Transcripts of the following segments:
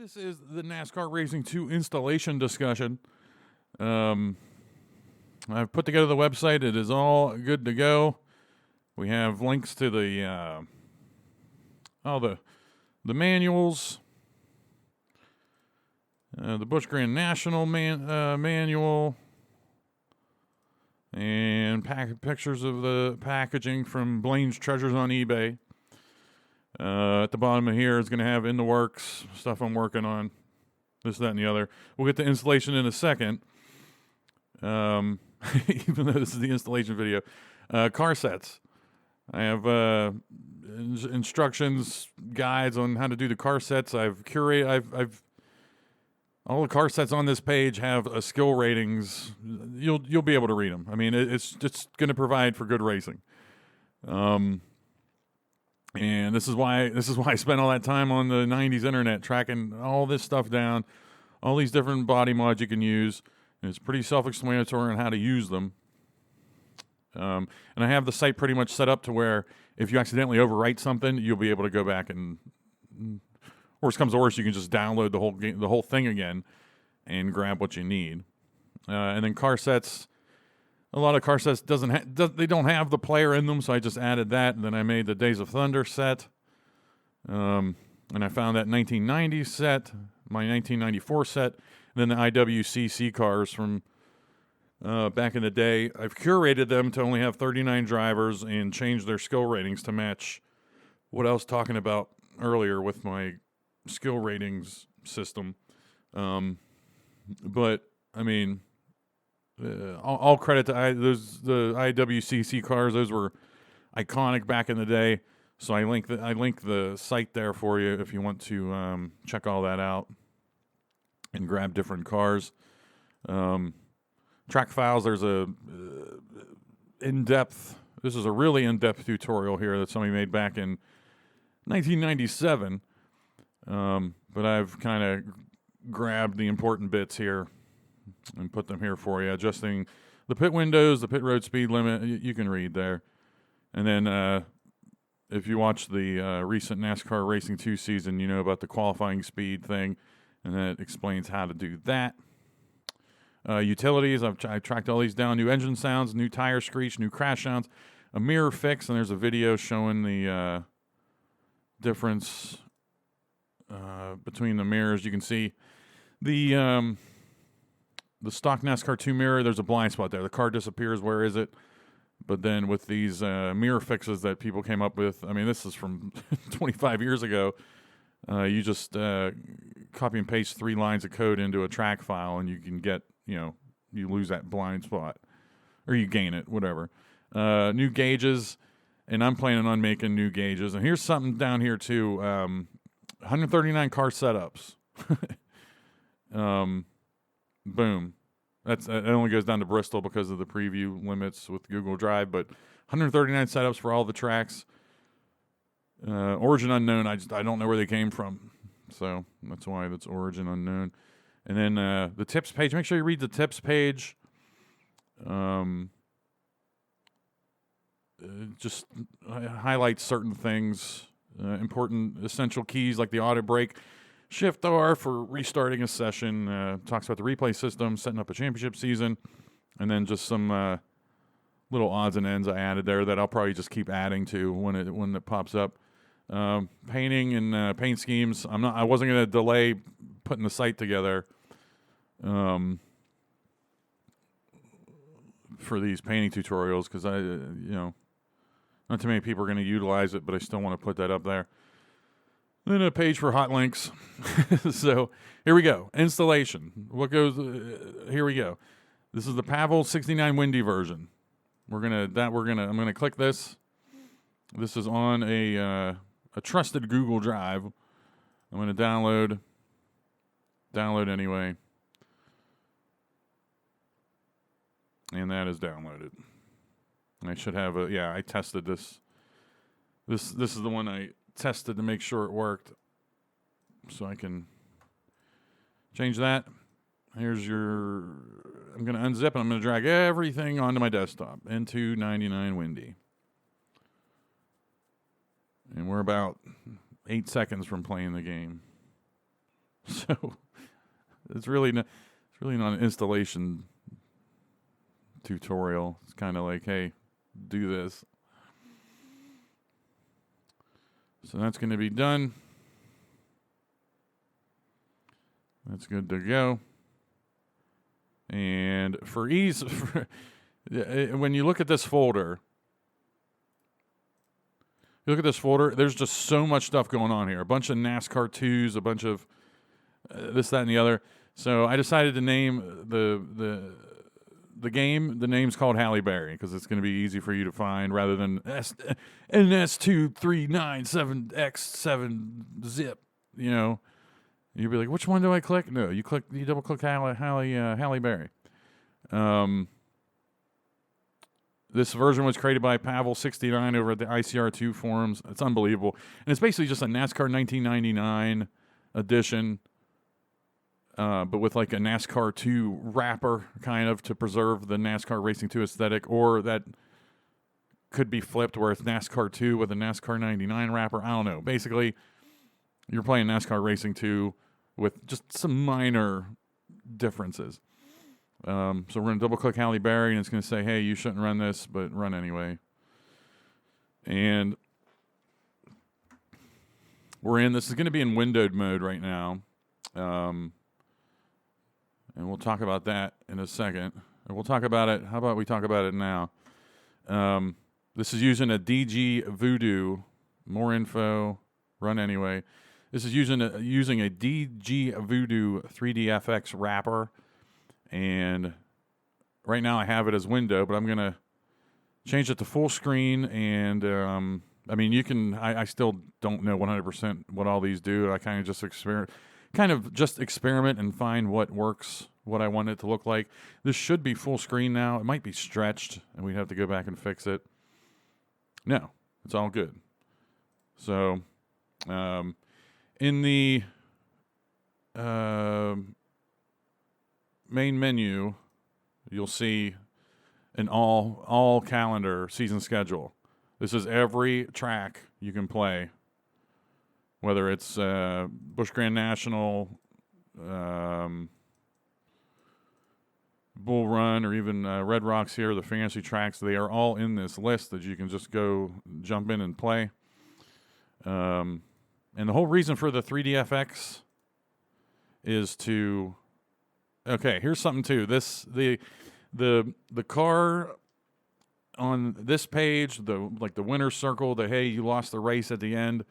This is the NASCAR Racing 2 installation discussion. I've put together the website. It is all good to go. We have links to the manuals, the Busch Grand National manual, and pictures of the packaging from Blaine's Treasures on eBay. At the bottom of here is going to have in the works stuff I'm working on, this, that, and the other. We'll get to installation in a second, even though this is the installation video. Car sets. I have instructions, guides on how to do the car sets. I've curated. I've all the car sets on this page have skill ratings. You'll be able to read them. I mean, it's going to provide for good racing. And this is why I spent all that time on the 90s internet tracking all this stuff down, all these different body mods you can use. And it's pretty self-explanatory on how to use them. And I have the site pretty much set up to where if you accidentally overwrite something, you'll be able to go back and, worst comes to worst, you can just download the whole thing again and grab what you need. And then car sets. A lot of car sets they don't have the player in them, so I just added that. And then I made the Days of Thunder set. And I found that 1990 set, my 1994 set, and then the IWCC cars from back in the day. I've curated them to only have 39 drivers and changed their skill ratings to match what I was talking about earlier with my skill ratings system. But, I mean... all credit to the IWCC cars. Those were iconic back in the day. So I link the site there for you if you want to check all that out and grab different cars. Track files. There's a in-depth. This is a really in-depth tutorial here that somebody made back in 1997. But I've kind of grabbed the important bits here and put them here for you. Adjusting the pit windows, the pit road speed limit, you can read there. And then if you watch the recent NASCAR Racing 2 season, you know about the qualifying speed thing, and then it explains how to do that. Utilities, I've tracked all these down. New engine sounds, new tire screech, new crash sounds, a mirror fix, and there's a video showing the difference between the mirrors. You can see the stock NASCAR 2 mirror, there's a blind spot there. The car disappears. Where is it? But then with these mirror fixes that people came up with, I mean, this is from 25 years ago. You just copy and paste 3 lines of code into a track file, and you can get, you lose that blind spot. Or you gain it, whatever. New gauges, and I'm planning on making new gauges. And here's something down here, too. 139 car setups. Boom. It only goes down to Bristol because of the preview limits with Google Drive, but 139 setups for all the tracks. Origin unknown. I don't know where they came from, so that's why that's origin unknown. And then the tips page. Make sure you read the tips page. Just highlights certain things, important essential keys like the auto brake. Shift R for restarting a session, talks about the replay system, setting up a championship season, and then just some little odds and ends I added there that I'll probably just keep adding to when it pops up. Painting and paint schemes. I wasn't going to delay putting the site together for these painting tutorials because not too many people are going to utilize it, but I still want to put that up there. Then a page for hot links. So here we go. Installation. Here we go. This is the Pavel 69 Windy version. I'm gonna click this. This is on a trusted Google Drive. I'm gonna download anyway. And that is downloaded. I should have I tested this. This is the one I tested to make sure it worked, so I can change that. I'm going to unzip and I'm going to drag everything onto my desktop into 99 Windy. And we're about 8 seconds from playing the game. So it's really not an installation tutorial. It's kind of like, hey, do this. So that's going to be done. That's good to go. And for ease, when you look at this folder, there's just so much stuff going on here. A bunch of NASCAR 2s, a bunch of this, that, and the other. So I decided to name the game. The name's called Halle Berry because it's going to be easy for you to find rather than NS2397X7 zip. You know, you'd be like, which one do I click? No, you double click Halle Berry. This version was created by Pavel69 over at the ICR2 forums. It's unbelievable. And it's basically just a NASCAR 1999 edition, but with like a NASCAR 2 wrapper, kind of, to preserve the NASCAR Racing 2 aesthetic, or that could be flipped where it's NASCAR 2 with a NASCAR 99 wrapper. I don't know. Basically, you're playing NASCAR Racing 2 with just some minor differences. So we're going to double-click Halle Berry, and it's going to say, hey, you shouldn't run this, but run anyway. And this is going to be in windowed mode right now. And we'll talk about that in a second. And we'll talk about it. How about we talk about it now? This is using a DG Voodoo. More info. Run anyway. This is using a DG Voodoo 3DFX wrapper. And right now I have it as window, but I'm going to change it to full screen. And, I mean, you can, I still don't know 100% what all these do. I kind of just experiment and find what works, what I want it to look like. This should be full screen now. It might be stretched, and we'd have to go back and fix it. No, it's all good. So, in the main menu, you'll see an all calendar season schedule. This is every track you can play, whether it's Busch Grand National, Bull Run, or even Red Rocks here, the fancy tracks. They are all in this list that you can just go jump in and play. And the whole reason for the 3DFX is to... Okay, here's something too. The car on this page, the winner's circle, the hey, you lost the race at the end,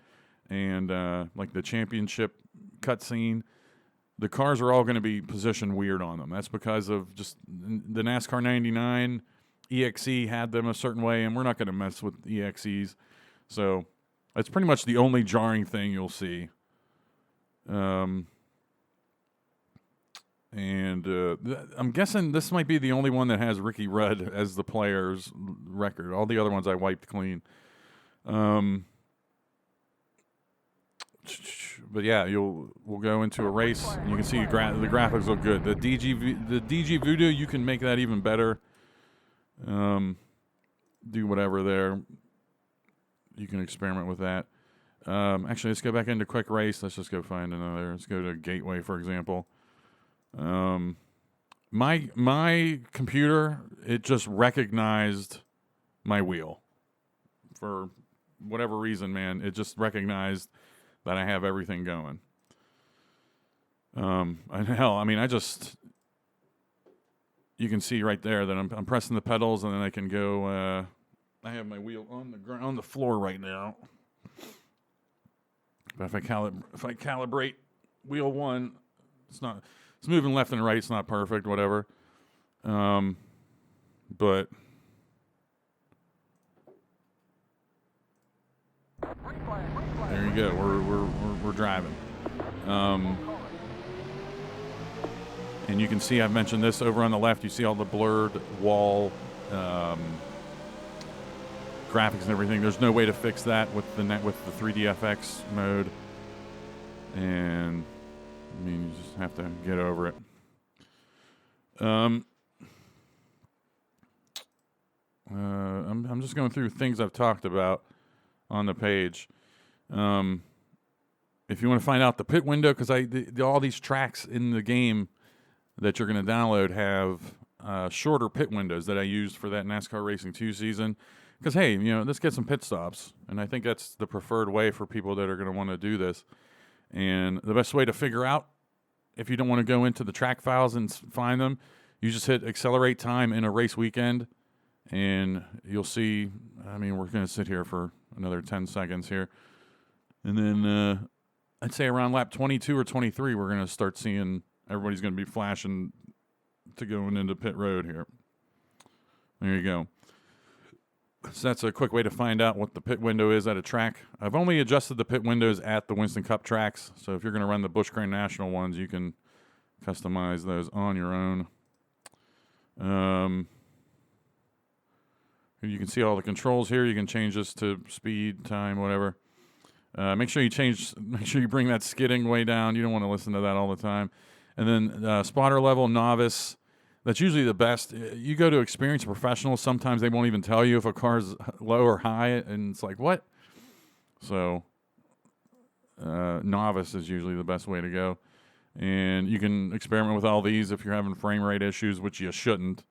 and like the championship cutscene, the cars are all going to be positioned weird on them. That's because of just the NASCAR 99 EXE had them a certain way, and we're not going to mess with EXEs. So that's pretty much the only jarring thing you'll see. And I'm guessing this might be the only one that has Ricky Rudd as the player's record. All the other ones I wiped clean. But yeah, we'll go into a race, and you can see the graphics look good. The DG Voodoo, you can make that even better. Do whatever there. You can experiment with that. Actually, let's go back into quick race. Let's just go find another. Let's go to Gateway, for example. My computer, it just recognized my wheel for whatever reason, man. It just recognized that I have everything going. You can see right there that I'm pressing the pedals, and then I can go, I have my wheel on the floor right now. But if I calibrate wheel 1, it's moving left and right. It's not perfect, whatever. But there you go. We're driving. And you can see I've mentioned this over on the left. You see all the blurred wall graphics and everything. There's no way to fix that with the 3DFX mode. And I mean, you just have to get over it. I'm just going through things I've talked about on the page. And if you want to find out the pit window, because all these tracks in the game that you're going to download have shorter pit windows that I used for that NASCAR Racing 2 season. Because, hey, let's get some pit stops. And I think that's the preferred way for people that are going to want to do this. And the best way to figure out, if you don't want to go into the track files and find them, you just hit accelerate time in a race weekend. And you'll see, we're going to sit here for another 10 seconds here. And then I'd say around lap 22 or 23, we're going to start seeing everybody's going to be flashing to going into pit road here. There you go. So that's a quick way to find out what the pit window is at a track. I've only adjusted the pit windows at the Winston Cup tracks. So if you're going to run the Busch Grand National ones, you can customize those on your own. You can see all the controls here. You can change this to speed, time, whatever. Make sure you bring that skidding way down. You don't want to listen to that all the time. And then spotter level, novice. That's usually the best. You go to experienced professionals, sometimes they won't even tell you if a car's low or high, and it's like, what? So novice is usually the best way to go. And you can experiment with all these if you're having frame rate issues, which you shouldn't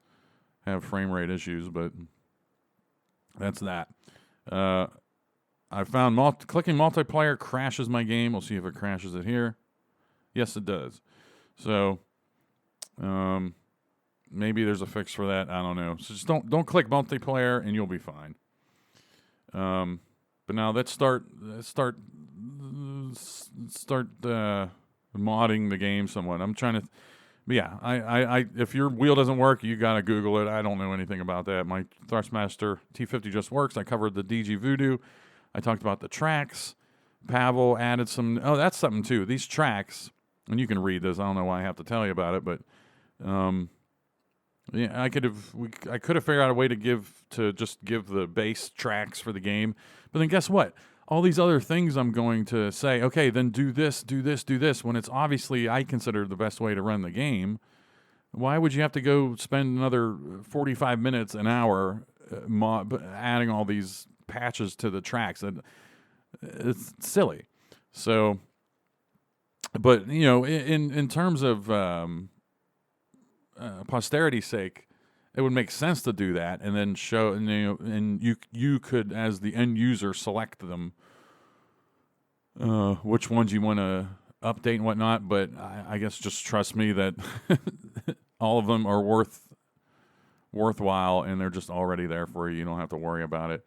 have frame rate issues, but that's that. I found clicking multiplayer crashes my game. We'll see if it crashes it here. Yes, it does. So maybe there's a fix for that. I don't know. So just don't click multiplayer and you'll be fine. But now let's start modding the game somewhat. I'm trying to. Yeah, I if your wheel doesn't work, you gotta Google it. I don't know anything about that. My Thrustmaster T50 just works. I covered the DG Voodoo. I talked about the tracks. Pavel added some. Oh, that's something too. These tracks, and you can read this. I don't know why I have to tell you about it, but yeah, I could have figured out a way to give the base tracks for the game. But then guess what? All these other things I'm going to say, okay, then do this, when it's obviously I consider the best way to run the game. Why would you have to go spend another 45 minutes, an hour, adding all these patches to the tracks? It's silly. So, but, in terms of posterity's sake, it would make sense to do that and then show, and you could, as the end user, select them, which ones you want to update and whatnot. But I guess just trust me that all of them are worthwhile, and they're just already there for you. You don't have to worry about it.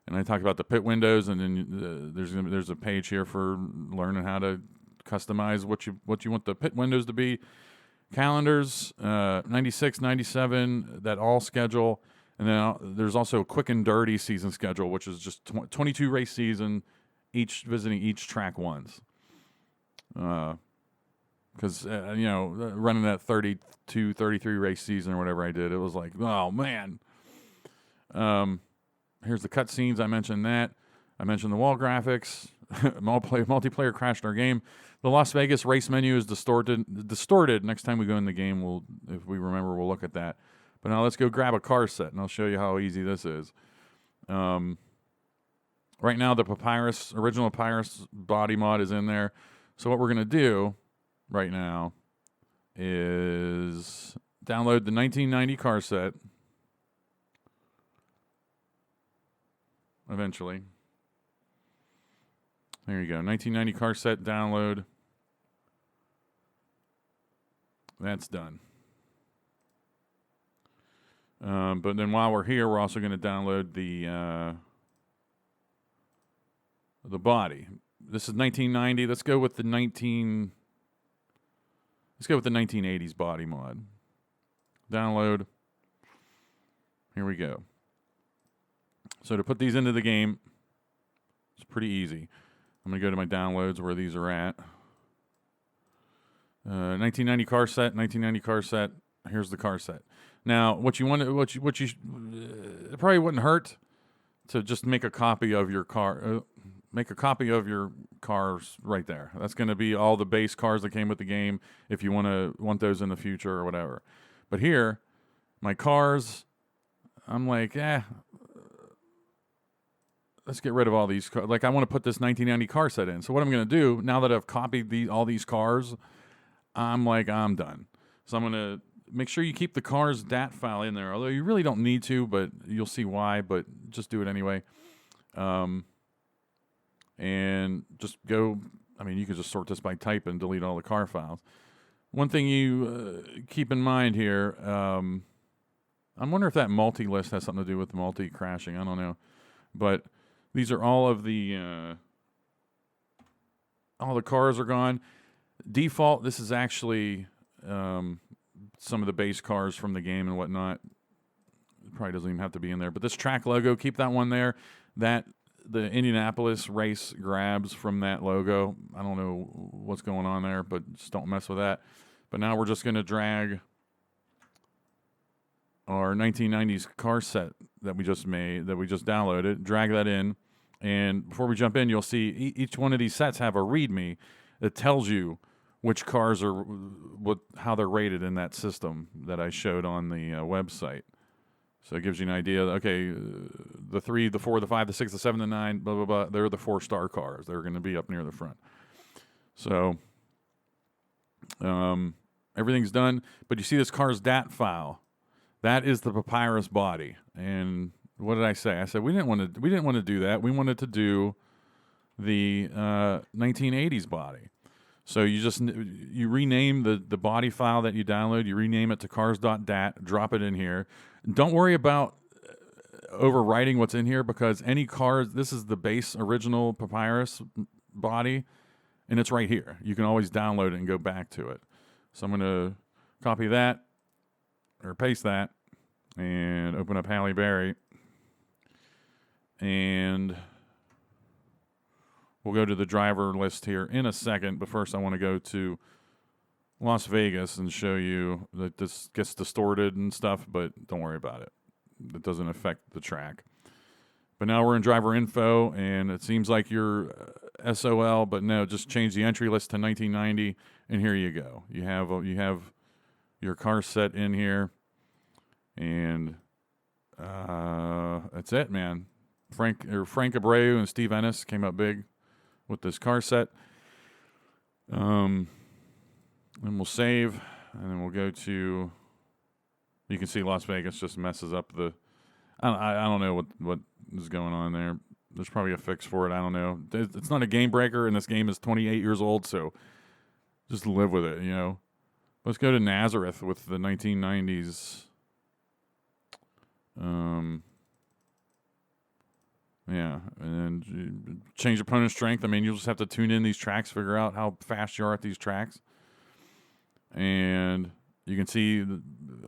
And I talked about the pit windows, and then there's a page here for learning how to customize what you want the pit windows to be. Calendars, 96, 97, that all schedule. And then there's also a quick and dirty season schedule, which is just 22 race season, visiting each track once. Because, running that 32, 33 race season or whatever I did, it was like, oh, man. Here's the cutscenes. I mentioned that. I mentioned the wall graphics. Multiplayer crashed our game. The Las Vegas race menu is distorted. Next time we go in the game, if we remember, we'll look at that. But now let's go grab a car set, and I'll show you how easy this is. Right now, the original Papyrus body mod is in there. So what we're going to do right now is download the 1990 car set. Eventually. There you go. 1990 car set download. That's done. But then while we're here, we're also going to download the body. This is 1990. Let's go with the 1980s body mod. Download. Here we go. So to put these into the game, it's pretty easy. I'm going to go to my downloads where these are at. 1990 car set, 1990 car set. Here's the car set. Now, it probably wouldn't hurt to just make a copy of your car. Make a copy of your cars right there. That's going to be all the base cars that came with the game if you want those in the future or whatever. But here, my cars, I'm like, let's get rid of all these. Like, I want to put this 1990 car set in. So what I'm going to do, now that I've copied all these cars, I'm done. So I'm going to make sure you keep the car's DAT file in there, although you really don't need to, but you'll see why, but just do it anyway. And just go, you could just sort this by type and delete all the car files. One thing you keep in mind here, I'm wondering if that multi-list has something to do with multi-crashing. I don't know. But these are all the cars are gone. Default, this is actually some of the base cars from the game and whatnot. It probably doesn't even have to be in there. But this track logo, keep that one there. The Indianapolis race grabs from that logo. I don't know what's going on there, but just don't mess with that. But now we're just going to drag our 1990s car set that we just made, that we just downloaded, drag that in. And before we jump in, you'll see each one of these sets have a README that tells you which cars are, how they're rated in that system that I showed on the website. So it gives you an idea. Okay, the 3, the 4, the 5, the 6, the 7, the 9, blah, blah, blah. They're the 4-star cars. They're going to be up near the front. So everything's done. But you see this car's DAT file. That is the papyrus body. And what did I say? I said we didn't want to do that. We wanted to do the 1980s body. So you rename the body file that you download. You rename it to cars.dat. Drop it in here. Don't worry about overwriting what's in here, because any cars, this is the base original papyrus body, and it's right here. You can always download it and go back to it. So I'm going to copy that or paste that and open up Halle Berry. And we'll go to the driver list here in a second, but first I want to go to Las Vegas and show you that this gets distorted and stuff, but don't worry about it. It doesn't affect the track. But now we're in driver info, and it seems like you're SOL, but no, just change the entry list to 1990, and here you go. You have your car set in here, and that's it, man. Frank Abreu and Steve Ennis came up big with this car set. And we'll save, and then we'll go to. You can see Las Vegas just messes up the. I don't know what is going on there. There's probably a fix for it. I don't know. It's not a game breaker, and this game is 28 years old, so just live with it, Let's go to Nazareth with the 1990s. Yeah, and change opponent strength. You'll just have to tune in these tracks, figure out how fast you are at these tracks. And you can see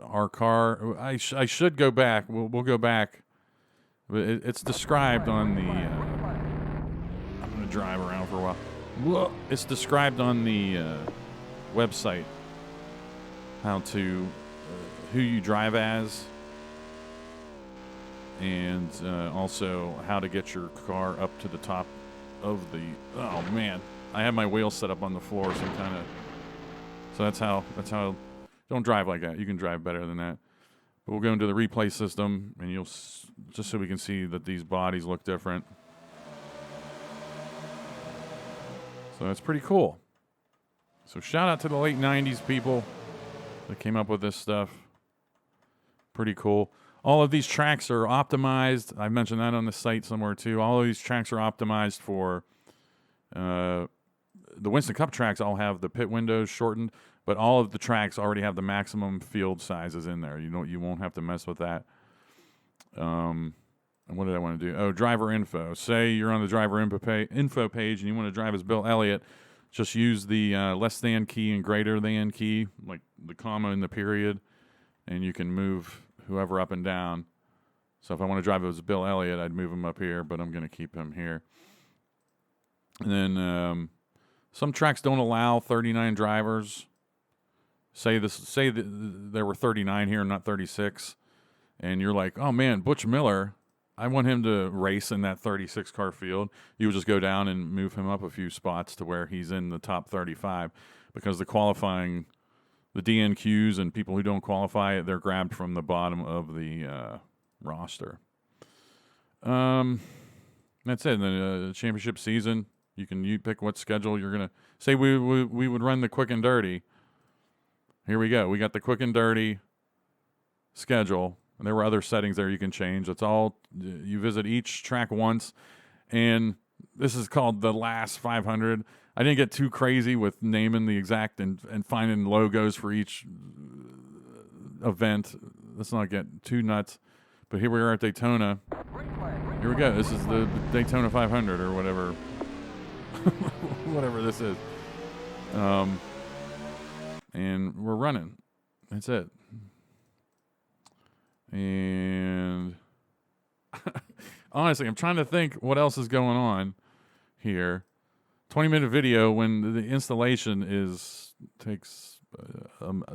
our car. I should go back. We'll go back. But it's described on the. I'm going to drive around for a while. Whoa. It's described on the website how to who you drive as, and also how to get your car up to the top of the. Oh man, I have my wheels set up on the floor, so kind of. So that's how. Don't drive like that. You can drive better than that. But we'll go into the replay system, and you'll just so we can see that these bodies look different. So that's pretty cool. So shout out to the late 90s people that came up with this stuff. Pretty cool. All of these tracks are optimized. I mentioned that on the site somewhere too. All of these tracks are optimized for the Winston Cup tracks all have the pit windows shortened, but all of the tracks already have the maximum field sizes in there. You won't have to mess with that. And what did I want to do? Oh, driver info. Say you're on the driver info page and you want to drive as Bill Elliott. Just use the less than key and greater than key, like the comma and the period, and you can move whoever up and down. So if I want to drive as Bill Elliott, I'd move him up here, but I'm going to keep him here. And then some tracks don't allow 39 drivers. Say there were 39 here, not 36, and you're like, oh man, Butch Miller, I want him to race in that 36 car field. You would just go down and move him up a few spots to where he's in the top 35, because the qualifying, the DNQs and people who don't qualify, they're grabbed from the bottom of the roster. That's it. And then championship season, you pick what schedule you're gonna say. We would run the quick and dirty. Here we go. We got the quick and dirty schedule, and there were other settings there you can change. It's all you visit each track once, and this is called the last 500. I didn't get too crazy with naming the exact and finding logos for each event. Let's not get too nuts. But here we are at Daytona. Here we go. This is the Daytona 500 or whatever, whatever this is. And we're running. That's it. And honestly, I'm trying to think what else is going on here. 20-minute video when the installation takes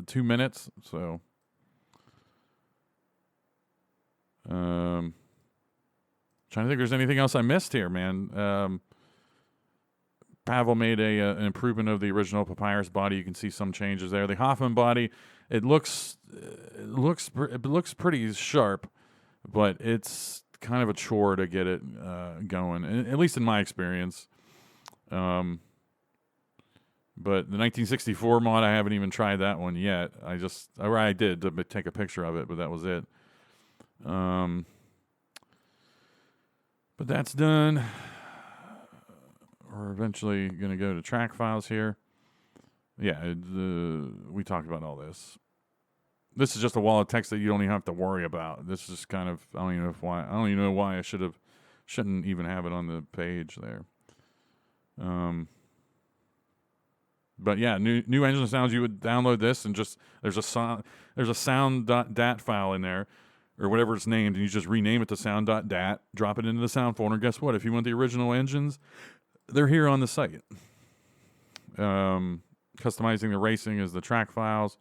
2 minutes. So, trying to think if there's anything else I missed here, man. Pavel made an improvement of the original Papyrus body. You can see some changes there. The Hoffman body, it looks pretty sharp, but it's kind of a chore to get it going, at least in my experience. But the 1964 mod, I haven't even tried that one yet. I did to take a picture of it, but that was it. But that's done. We're eventually going to go to track files here. Yeah, we talked about all this. This is just a wall of text that you don't even have to worry about. This is kind of I don't even know why I shouldn't even have it on the page there. But yeah, new engine sounds. You would download this and just there's a sound.dat file in there, or whatever it's named, and you just rename it to sound.dat, drop it into the sound folder. And guess what? If you want the original engines, they're here on the site. Customizing the racing is the track files.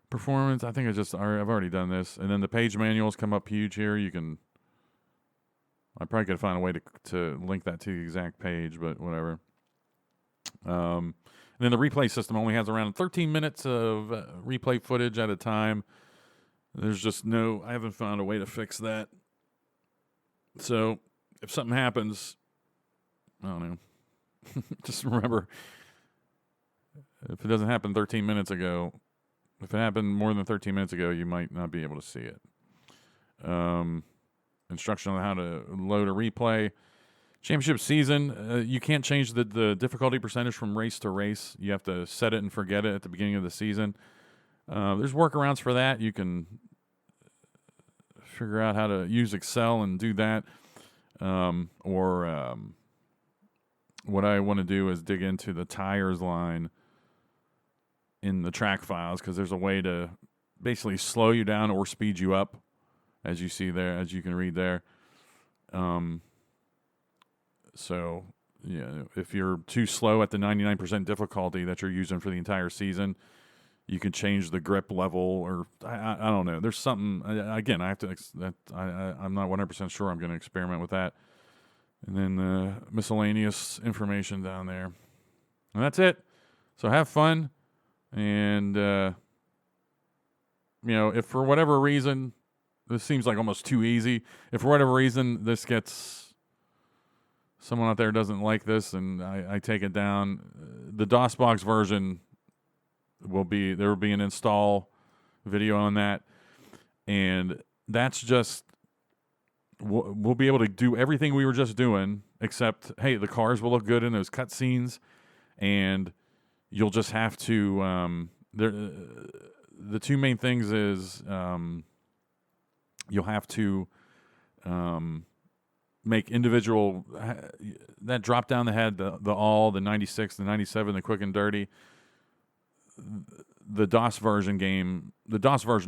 Performance, I think I've already done this. And then the page manuals come up huge here. I probably could find a way to link that to the exact page, but whatever. And then the replay system only has around 13 minutes of replay footage at a time. There's just I haven't found a way to fix that. So if something happens, I don't know. Just remember, if it doesn't happen 13 minutes ago, if it happened more than 13 minutes ago, you might not be able to see it. Instruction on how to load a replay. Championship season, you can't change the difficulty percentage from race to race. You have to set it and forget it at the beginning of the season. There's workarounds for that. You can figure out how to use Excel and do that. What I want to do is dig into the tires line in the track files, because there's a way to basically slow you down or speed you up, as you see there, as you can read there. So, yeah, if you're too slow at the 99% difficulty that you're using for the entire season, you can change the grip level, or I don't know. There's something, again, I have to, I'm not 100% sure. I'm going to experiment with that. And then miscellaneous information down there. And that's it. So have fun. And, if for whatever reason, this seems like almost too easy. If for whatever reason someone out there doesn't like this and I take it down, the DOSBox version there will be an install video on that. And that's just, we'll be able to do everything we were just doing, except, hey, the cars will look good in those cutscenes, and you'll just have to, the two main things is you'll have to make individual, that drop down the head, the 96, the 97, the quick and dirty. The DOS version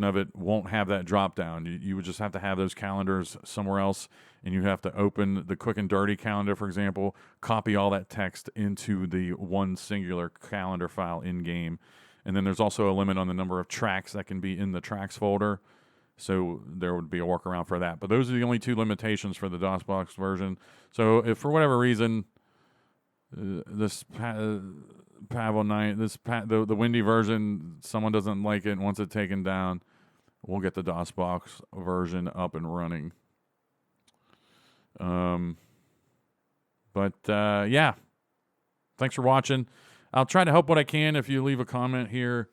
of it won't have that drop down. You would just have to have those calendars somewhere else, and you have to open the quick and dirty calendar, for example, copy all that text into the one singular calendar file in game. And then there's also a limit on the number of tracks that can be in the tracks folder. So there would be a workaround for that. But those are the only two limitations for the DOSBox version. So if for whatever reason this Pavel 9, the Windy version, someone doesn't like it and wants it taken down, we'll get the DOSBox version up and running. But yeah, thanks for watching. I'll try to help what I can if you leave a comment here,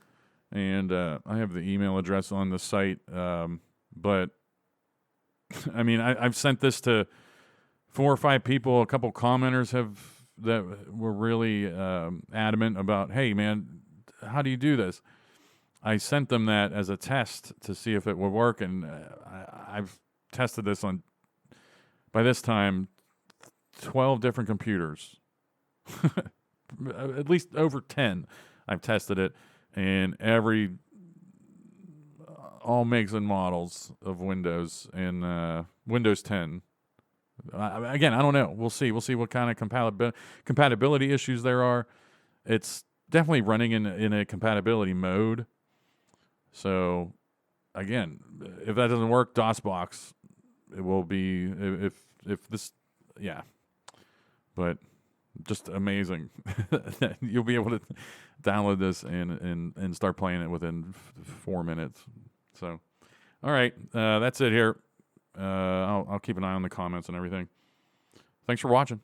and I have the email address on the site. But I mean, I've sent this to 4 or 5 people. A couple commenters that were really adamant about, hey man, how do you do this? I sent them that as a test to see if it would work, and I've tested this on, by this time, 12 different computers. At least over 10 I've tested it, and all makes and models of Windows and Windows 10. Again, I don't know. We'll see what kind of compatibility issues there are. It's definitely running in a compatibility mode. So again, if that doesn't work, DOSBox, it will be, if this, yeah. But just amazing that you'll be able to download this and start playing it within 4 minutes. So, all right, that's it here. I'll keep an eye on the comments and everything. Thanks for watching.